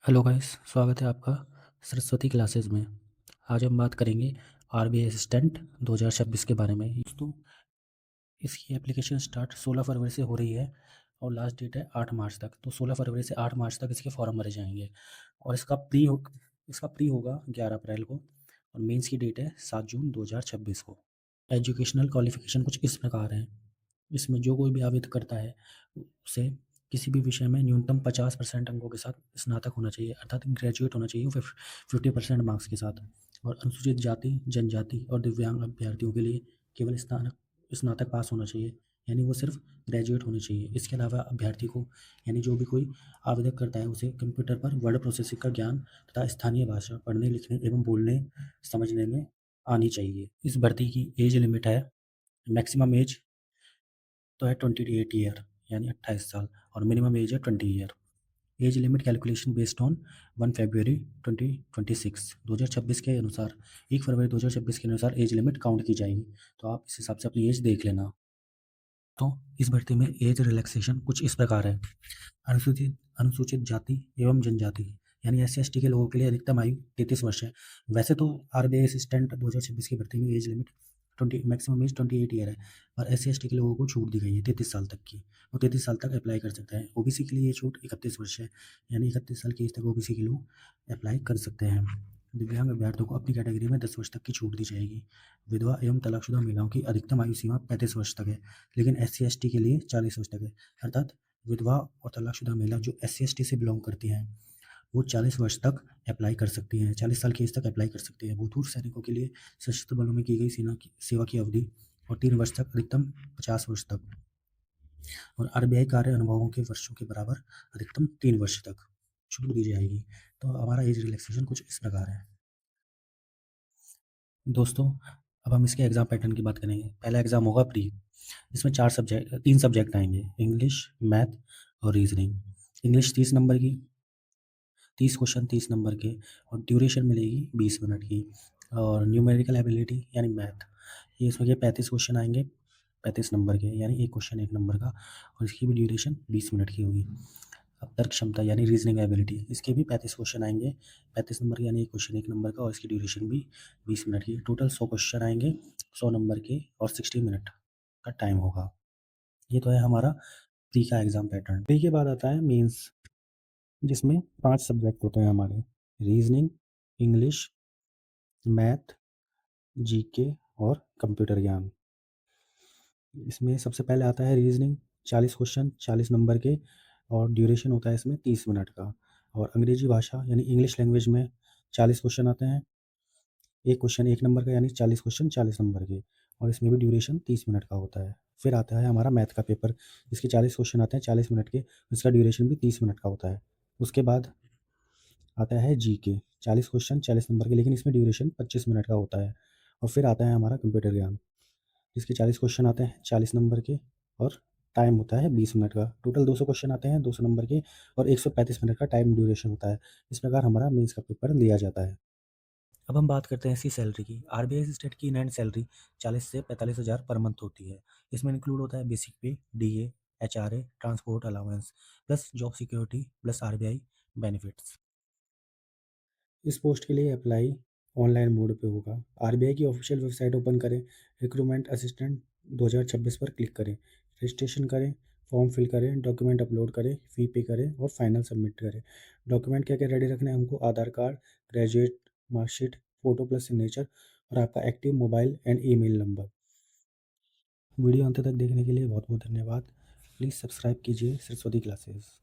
Hello guys, स्वागत है आपका सरस्वती क्लासेस में। आज हम बात करेंगे आरबीआई असिस्टेंट 2026 के बारे में। दोस्तों, इसकी एप्लीकेशन स्टार्ट 16 फरवरी से हो रही है और लास्ट डेट है 8 मार्च तक। तो 16 फरवरी से 8 मार्च तक इसके फॉर्म भरे जाएंगे और इसका प्री होगा 11 अप्रैल को और मेंस की डेट है 7 जून 2026 को। एजुकेशनल क्वालिफिकेशन कुछ इस प्रकार है। इसमें जो कोई भी आवेदन करता है उसे किसी भी विषय में न्यूनतम 50% अंकों के साथ स्नातक होना चाहिए, अर्थात ग्रेजुएट होना चाहिए 50% मार्क्स के साथ। और अनुसूचित जाति, जनजाति और दिव्यांग अभ्यर्थियों के लिए केवल स्नातक पास होना चाहिए, यानी वो सिर्फ ग्रेजुएट होने चाहिए। इसके अलावा अभ्यर्थी को यानी जो भी कोई आवेदन करता है उसे कंप्यूटर पर वर्ड प्रोसेसिंग का ज्ञान तथा स्थानीय भाषा पढ़ने, लिखने एवं बोलने समझने में आनी चाहिए। इस भर्ती की एज लिमिट है, मैक्सिमम एज तो है 28 ईयर यानी 28 साल और मिनिमम एज है 20 year. Age limit calculation based on 1 फरवरी 2026 के अनुसार 1 फरवरी 2026 के अनुसार एज लिमिट काउंट की जाएगी। तो आप इस हिसाब से अपनी एज देख लेना। तो इस भर्ती में एज रिलैक्सेशन कुछ इस प्रकार है। अनुसूचित अनुसूचित जाति एवं जनजाति यानी SC/ST के लोगों के लिए अधिकतम आयु 33 वर्ष है। वैसे तो आरबीआई असिस्टेंट 2026 की भर्ती में age limit 20 maximum age 28 year है, पर SC/ST के लोगों को छूट दी गई है 33 साल तक की। वो 33 साल तक अप्लाई कर सकते हैं। ओबीसी के लिए ये छूट 31 वर्ष है, यानी 31 साल की एज तक ओबीसी के लोग अप्लाई कर सकते हैं। दिव्यांग अभ्यर्थियों को अपनी कैटेगरी में 10 वर्ष तक की छूट दी जाएगी। विधवा एवं तलाकशुदा महिलाओं की अधिकतम आयु सीमा 35 वर्ष तक है, लेकिन SC/ST के लिए 40 वर्ष तक है। अर्थात विधवा और तलाकशुदा महिला जो SC/ST से बिलोंग करती हैं वो 40 वर्ष तक अप्लाई कर सकती हैं, 40 साल की एज तक अप्लाई कर सकती हैं। भूतपूर्व सैनिकों के लिए सशस्त्र बलों में की गई सेवा की अवधि और 3 वर्ष तक, अधिकतम 50 वर्ष तक। और आरबीआई कार्य अनुभवों के वर्षों के बराबर अधिकतम 3 वर्ष तक छूट दी जाएगी। तो हमारा एज रिलैक्सेशन कुछ इस प्रकार है। दोस्तों, अब हम इसके एग्ज़ाम पैटर्न की बात करेंगे। पहला एग्ज़ाम होगा प्री। इसमें 3 सब्जेक्ट आएंगे, इंग्लिश, मैथ और रीजनिंग। इंग्लिश 30 नंबर की, 30 क्वेश्चन 30 नंबर के और ड्यूरेशन मिलेगी 20 मिनट की। और न्यूमेरिकल एबिलिटी यानी मैथ, ये इसमें के 35 क्वेश्चन आएंगे 35 नंबर के, यानी एक क्वेश्चन 1 नंबर का, और इसकी भी ड्यूरेशन 20 मिनट की होगी। अब तर्क क्षमता यानी रीजनिंग एबिलिटी, इसके भी 35 क्वेश्चन आएंगे 35 नंबर के, यानी एक क्वेश्चन 1 नंबर का, और इसकी ड्यूरेशन भी 20 मिनट की। टोटल 100 क्वेश्चन आएंगे 100 नंबर के और 60 मिनट का टाइम होगा। ये तो है हमारा प्री का एग्ज़ाम पैटर्न। प्री के बाद आता है मेंस, जिसमें 5 सब्जेक्ट होते हैं हमारे, रीजनिंग, इंग्लिश, मैथ, जीके और कंप्यूटर ज्ञान। इसमें सबसे पहले आता है रीजनिंग, 40 क्वेश्चन 40 नंबर के और ड्यूरेशन होता है इसमें 30 मिनट का। और अंग्रेजी भाषा यानी इंग्लिश लैंग्वेज में 40 क्वेश्चन आते हैं, एक क्वेश्चन 1 नंबर का, यानी 40 क्वेश्चन 40 नंबर के, और इसमें भी ड्यूरेशन 30 मिनट का होता है। फिर आता है हमारा मैथ का पेपर, जिसके 40 क्वेश्चन आते हैं 40 मिनट के, इसका ड्यूरेशन भी 30 मिनट का होता है। उसके बाद आता है जीके, 40 क्वेश्चन 40 नंबर के, लेकिन इसमें ड्यूरेशन 25 मिनट का होता है। और फिर आता है हमारा कंप्यूटर ज्ञान, जिसके 40 क्वेश्चन आते हैं 40 नंबर के और टाइम होता है 20 मिनट का। टोटल 200 क्वेश्चन आते हैं 200 नंबर के और 135 मिनट का टाइम ड्यूरेशन होता है। इस प्रकार हमारा मेंस का पेपर लिया जाता है। अब हम बात करते हैं इसकी सैलरी की। आरबीआई असिस्टेंट की इन हैंड सैलरी 40 से 45 हज़ार पर मंथ होती है। इसमें इंक्लूड होता है बेसिक पे, DA, HRA, transport allowance plus job security plus RBI benefits. इस पोस्ट के लिए अप्लाई ऑनलाइन मोड पे होगा। आरबीआई की ऑफिशियल वेबसाइट ओपन करें, रिक्रूटमेंट असिस्टेंट 2026 पर क्लिक करें, रजिस्ट्रेशन करें, फॉर्म फिल करें, डॉक्यूमेंट अपलोड करें, फ़ी पे करें और फाइनल सबमिट करें। डॉक्यूमेंट क्या क्या रेडी रखने हैं हमको? Aadhaar card, graduate marksheet, photo plus signature और आपका active mobile and email number. Video अंत तक देखने के लिए बहुत बहुत धन्यवाद। प्लीज़ सब्सक्राइब कीजिए सरस्वती क्लासेस।